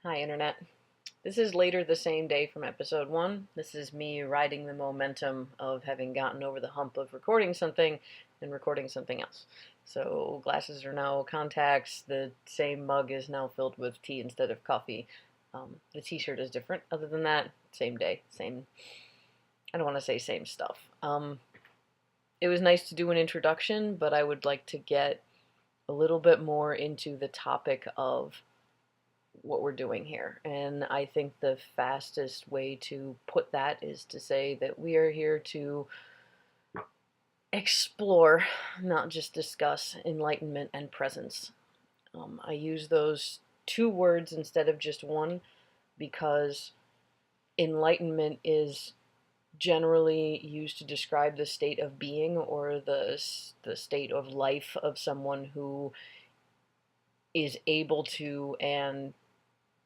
Hi, Internet. This is later the same day from episode 1. This is me riding the momentum of having gotten over the hump of recording something and recording something else. So, glasses are now contacts. The same mug is now filled with tea instead of coffee. The t shirt is different. Other than that, same day. Same. I don't want to say same stuff. It was nice to do an introduction, but I would like to get a little bit more into the topic of what we're doing here. And I think the fastest way to put that is to say that we are here to explore, not just discuss, enlightenment and presence. I use those two words instead of just one because enlightenment is generally used to describe the state of being or the state of life of someone who is able to and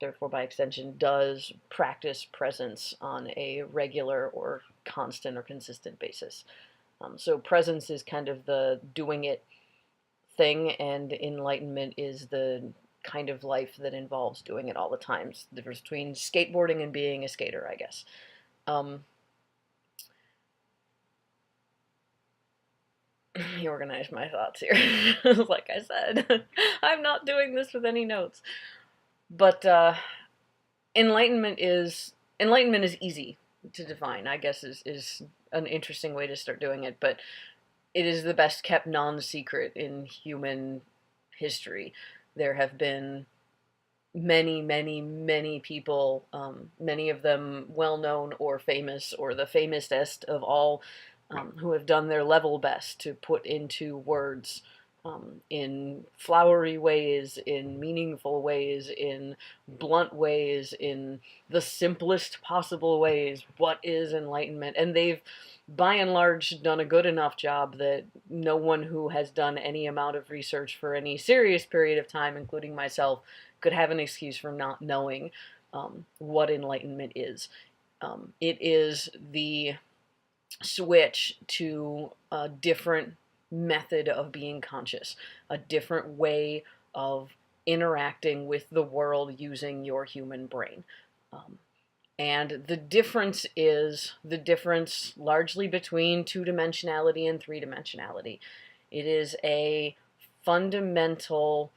therefore by extension does practice presence on a regular or constant or consistent basis. So presence is kind of the doing it thing, and enlightenment is the kind of life that involves doing it all the time. It's the difference between skateboarding and being a skater, I guess. Organize my thoughts here. Like I said, I'm not doing this with any notes. But enlightenment is easy to define, I guess is an interesting way to start doing it, but it is the best kept non-secret in human history. There have been many people, many of them well-known or famous, or the famousest of all, who have done their level best to put into words, in flowery ways, in meaningful ways, in blunt ways, in the simplest possible ways, what is enlightenment. And they've, by and large, done a good enough job that no one who has done any amount of research for any serious period of time, including myself, could have an excuse for not knowing what enlightenment is. It is the switch to a different method of being conscious, a different way of interacting with the world using your human brain. And the difference is the difference largely between two-dimensionality and three-dimensionality. It is a fundamental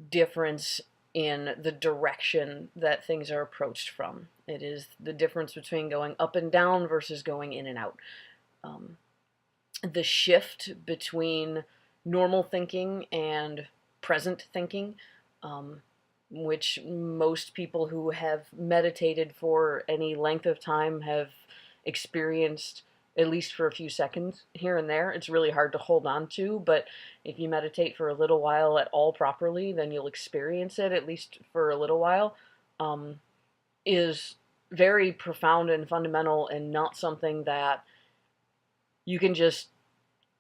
difference in the direction that things are approached from. It is the difference between going up and down versus going in and out. The shift between normal thinking and present thinking, which most people who have meditated for any length of time have experienced at least for a few seconds here and there. It's really hard to hold on to, but if you meditate for a little while at all properly, then you'll experience it at least for a little while, is very profound and fundamental and not something that you can just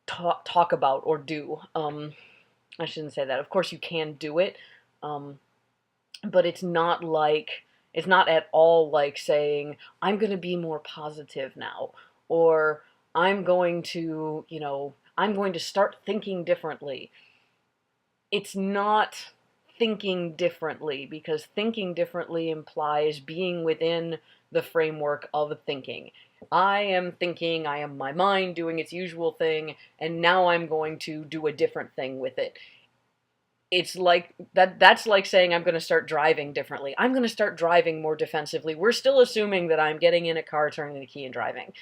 talk about or do. I shouldn't say that. Of course you can do it, but it's not at all like saying, I'm going to be more positive now, or I'm going to, I'm going to start thinking differently. It's not thinking differently, because thinking differently implies being within the framework of thinking. I am thinking, I am my mind doing its usual thing, and now I'm going to do a different thing with it. It's like that's like saying I'm going to start driving differently. I'm going to start driving more defensively. We're still assuming that I'm getting in a car, turning the key, and driving.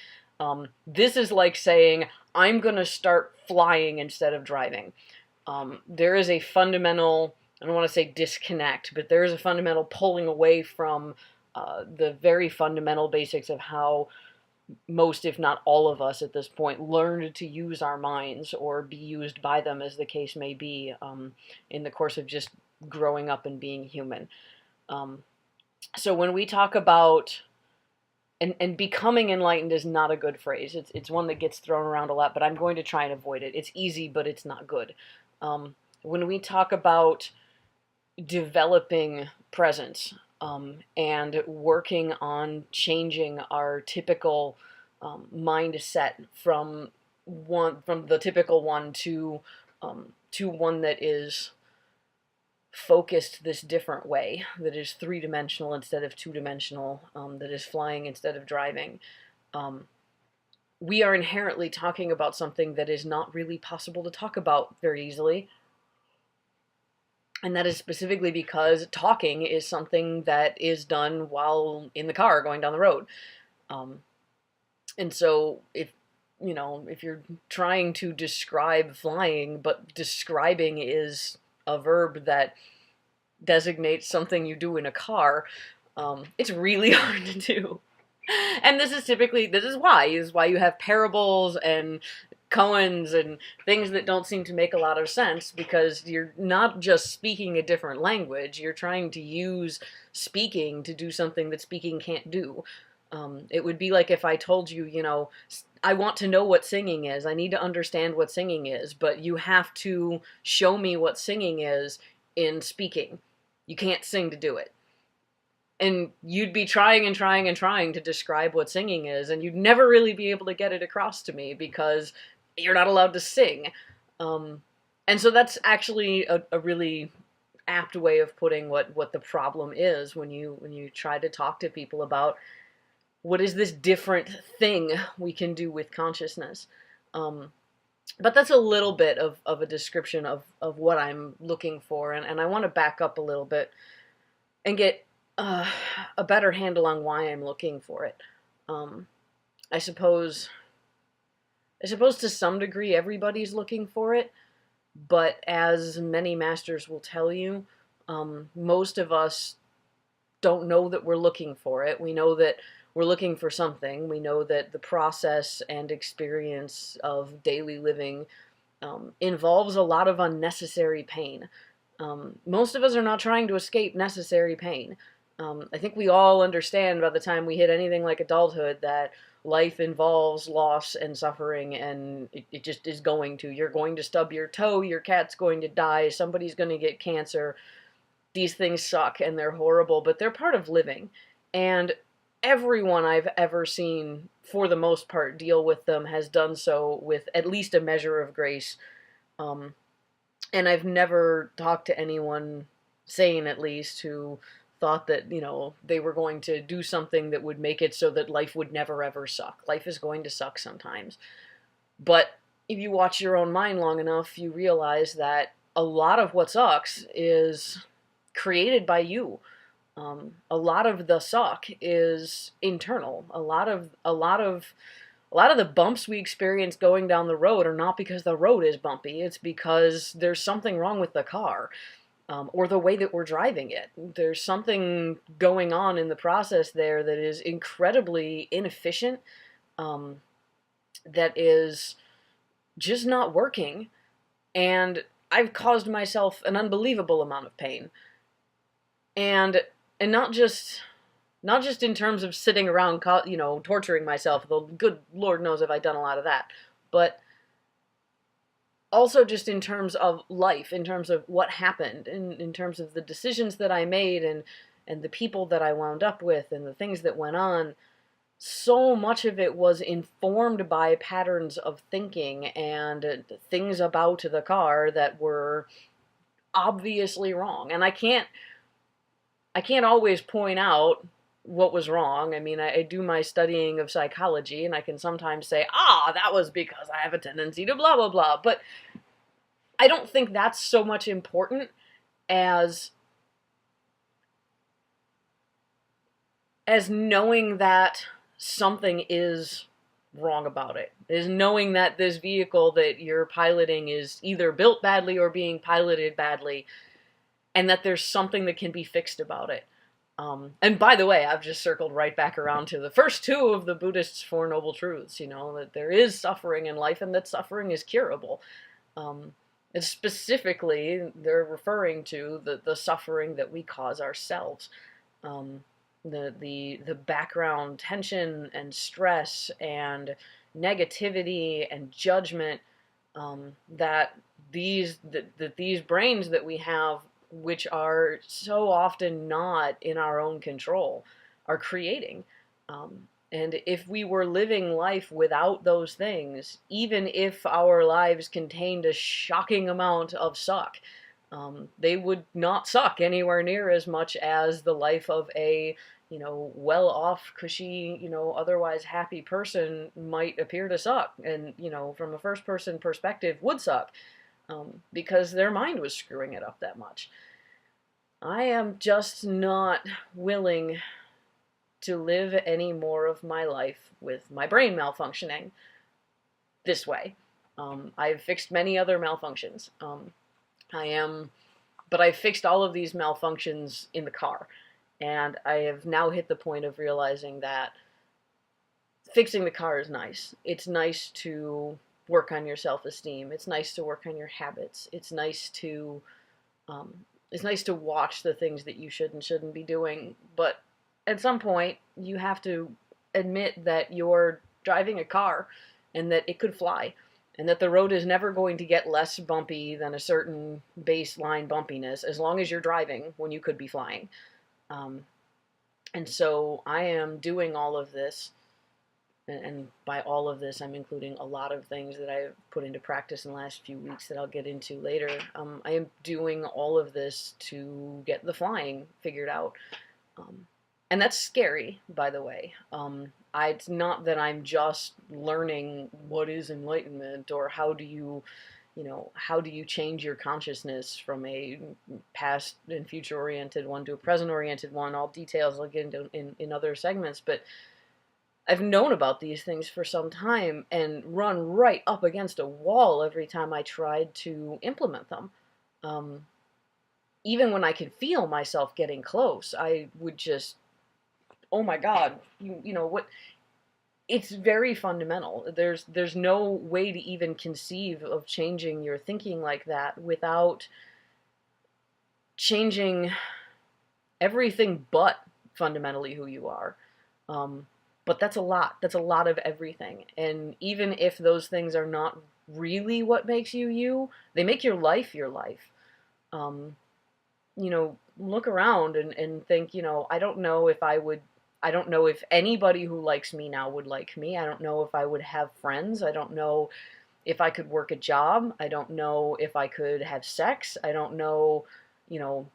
This is like saying I'm going to start flying instead of driving. There is a fundamental, I don't want to say disconnect, but there is a fundamental pulling away from the very fundamental basics of how most, if not all of us at this point, learned to use our minds or be used by them, as the case may be, in the course of just growing up and being human. So when we talk about, and becoming enlightened is not a good phrase. It's one that gets thrown around a lot, but I'm going to try and avoid it. It's easy, but it's not good. When we talk about developing presence, and working on changing our typical mindset from the typical one to one that is focused this different way, that is three-dimensional instead of two-dimensional, that is flying instead of driving, um, we are inherently talking about something that is not really possible to talk about very easily. And that is specifically because talking is something that is done while in the car going down the road. Um, and so if you're trying to describe flying, but describing is a verb that designates something you do in a car, it's really hard to do. And this is why you have parables and koans and things that don't seem to make a lot of sense, because you're not just speaking a different language, you're trying to use speaking to do something that speaking can't do. It would be like if I told you, I want to know what singing is, I need to understand what singing is, but you have to show me what singing is in speaking. You can't sing to do it. And you'd be trying and trying and trying to describe what singing is, and you'd never really be able to get it across to me because you're not allowed to sing. And so that's actually a really apt way of putting what the problem is when you try to talk to people about what is this different thing we can do with consciousness. But that's a little bit of a description of what I'm looking for, and I want to back up a little bit and get a better handle on why I'm looking for it. I suppose to some degree everybody's looking for it, but as many masters will tell you, most of us don't know that we're looking for it. We know that we're looking for something. We know that the process and experience of daily living involves a lot of unnecessary pain. Most of us are not trying to escape necessary pain. I think we all understand by the time we hit anything like adulthood that life involves loss and suffering, and it just is going to. You're going to stub your toe, your cat's going to die, somebody's going to get cancer. These things suck and they're horrible, but they're part of living. And everyone I've ever seen, for the most part, deal with them has done so with at least a measure of grace. And I've never talked to anyone, sane at least, who thought that, they were going to do something that would make it so that life would never ever suck. Life is going to suck sometimes. But if you watch your own mind long enough, you realize that a lot of what sucks is created by you. A lot of the suck is internal. A lot of the bumps we experience going down the road are not because the road is bumpy. It's because there's something wrong with the car, or the way that we're driving it. There's something going on in the process there that is incredibly inefficient, that is just not working, and I've caused myself an unbelievable amount of pain. And not just in terms of sitting around, torturing myself, though good Lord knows if I've done a lot of that, but also just in terms of life, in terms of what happened, in terms of the decisions that I made, and the people that I wound up with, and the things that went on. So much of it was informed by patterns of thinking and things about the car that were obviously wrong. And I can't always point out what was wrong. I mean, I do my studying of psychology, and I can sometimes say, that was because I have a tendency to blah, blah, blah. But I don't think that's so much important as knowing that something is wrong about it. Is knowing that this vehicle that you're piloting is either built badly or being piloted badly, and that there's something that can be fixed about it. And by the way, I've just circled right back around to the first two of the Buddhists' Four Noble Truths, that there is suffering in life and that suffering is curable. And specifically, they're referring to the suffering that we cause ourselves. The background tension and stress and negativity and judgment, that these brains that we have, which are so often not in our own control, are creating. And if we were living life without those things, even if our lives contained a shocking amount of suck, They would not suck anywhere near as much as the life of a, well-off, cushy, otherwise happy person might appear to suck, and, from a first-person perspective would suck, because their mind was screwing it up that much. I am just not willing to live any more of my life with my brain malfunctioning this way. I've fixed many other malfunctions. I am, but I've fixed all of these malfunctions in the car. And I have now hit the point of realizing that fixing the car is nice. It's nice to work on your self-esteem. It's nice to work on your habits. Um, it's nice to watch the things that you should and shouldn't be doing. But at some point, you have to admit that you're driving a car and that it could fly, and that the road is never going to get less bumpy than a certain baseline bumpiness as long as you're driving when you could be flying. Um, and so I am doing all of this, and by all of this, I'm including a lot of things that I've put into practice in the last few weeks that I'll get into later. I am doing all of this to get the flying figured out. And that's scary, by the way. It's not that I'm just learning what is enlightenment, or how do you change your consciousness from a past and future oriented one to a present oriented one. All details I'll get into in other segments, but I've known about these things for some time and run right up against a wall every time I tried to implement them. Um, Even when I could feel myself getting close, I would just, oh my God, you know what? It's very fundamental. There's no way to even conceive of changing your thinking like that without changing everything but fundamentally who you are. Um, but that's a lot. That's a lot of everything. And even if those things are not really what makes you you, they make your life your life. Um, Look around and think, I don't know if anybody who likes me now would like me. I don't know if I would have friends. I don't know if I could work a job. I don't know if I could have sex. I don't know, you know,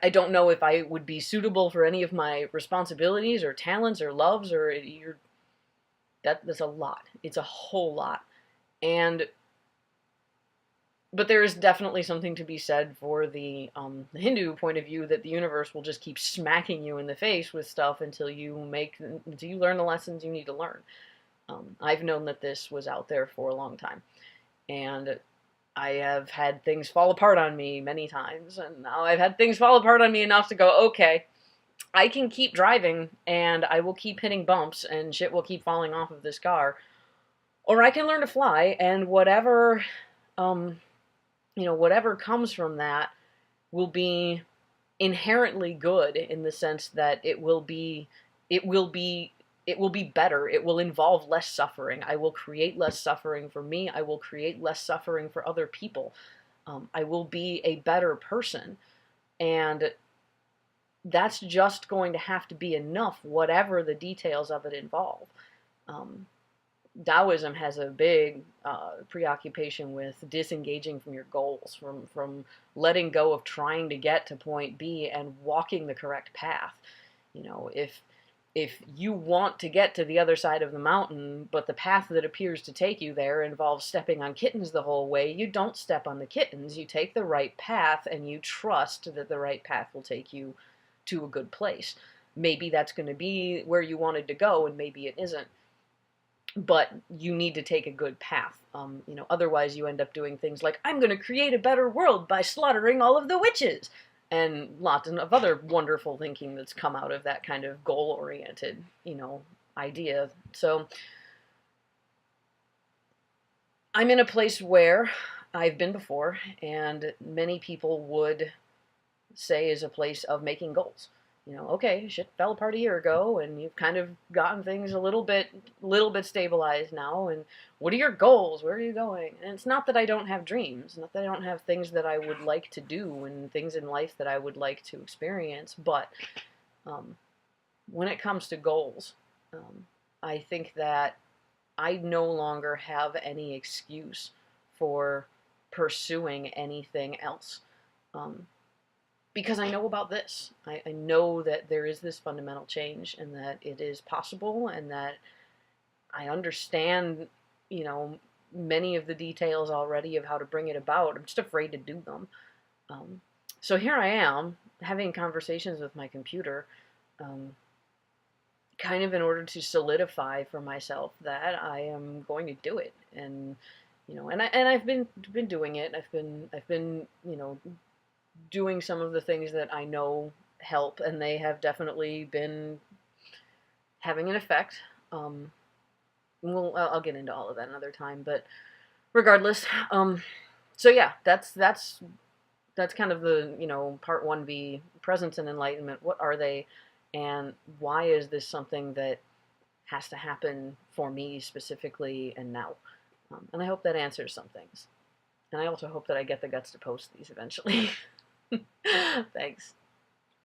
I don't know if I would be suitable for any of my responsibilities or talents or loves that's a lot. It's a whole lot. And but there is definitely something to be said for the Hindu point of view that the universe will just keep smacking you in the face with stuff until you learn the lessons you need to learn. I've known that this was out there for a long time, and I have had things fall apart on me many times, and now I've had things fall apart on me enough to go, okay, I can keep driving, and I will keep hitting bumps, and shit will keep falling off of this car, or I can learn to fly, and um, whatever comes from that will be inherently good in the sense that it will be, it will be better. It will involve less suffering. I will create less suffering for me. I will create less suffering for other people. I will be a better person. And that's just going to have to be enough, whatever the details of it involve. Um, Taoism has a big preoccupation with disengaging from your goals, from letting go of trying to get to point B and walking the correct path. If you want to get to the other side of the mountain, but the path that appears to take you there involves stepping on kittens the whole way, you don't step on the kittens. You take the right path and you trust that the right path will take you to a good place. Maybe that's going to be where you wanted to go, and maybe it isn't. But you need to take a good path. Otherwise you end up doing things like, I'm going to create a better world by slaughtering all of the witches, and lots of other wonderful thinking that's come out of that kind of goal-oriented, idea. So I'm in a place where I've been before, and many people would say is a place of making goals. Okay, shit fell apart a year ago, and you've kind of gotten things a little bit stabilized now, and what are your goals? Where are you going? And it's not that I don't have dreams, not that I don't have things that I would like to do and things in life that I would like to experience, but when it comes to goals, I think that I no longer have any excuse for pursuing anything else. because I know about this. I know that there is this fundamental change and that it is possible and that I understand, you know, many of the details already of how to bring it about. I'm just afraid to do them. Um, so here I am having conversations with my computer, um, kind of in order to solidify for myself that I am going to do it. And you know, and I've been doing it. I've been you know, doing some of the things that I know help, and they have definitely been having an effect. Um, I'll get into all of that another time, but regardless, so yeah, that's kind of the, you know, part 1B, presence and enlightenment. What are they, and why is this something that has to happen for me specifically and now? And I hope that answers some things. And I also hope that I get the guts to post these eventually. Thanks.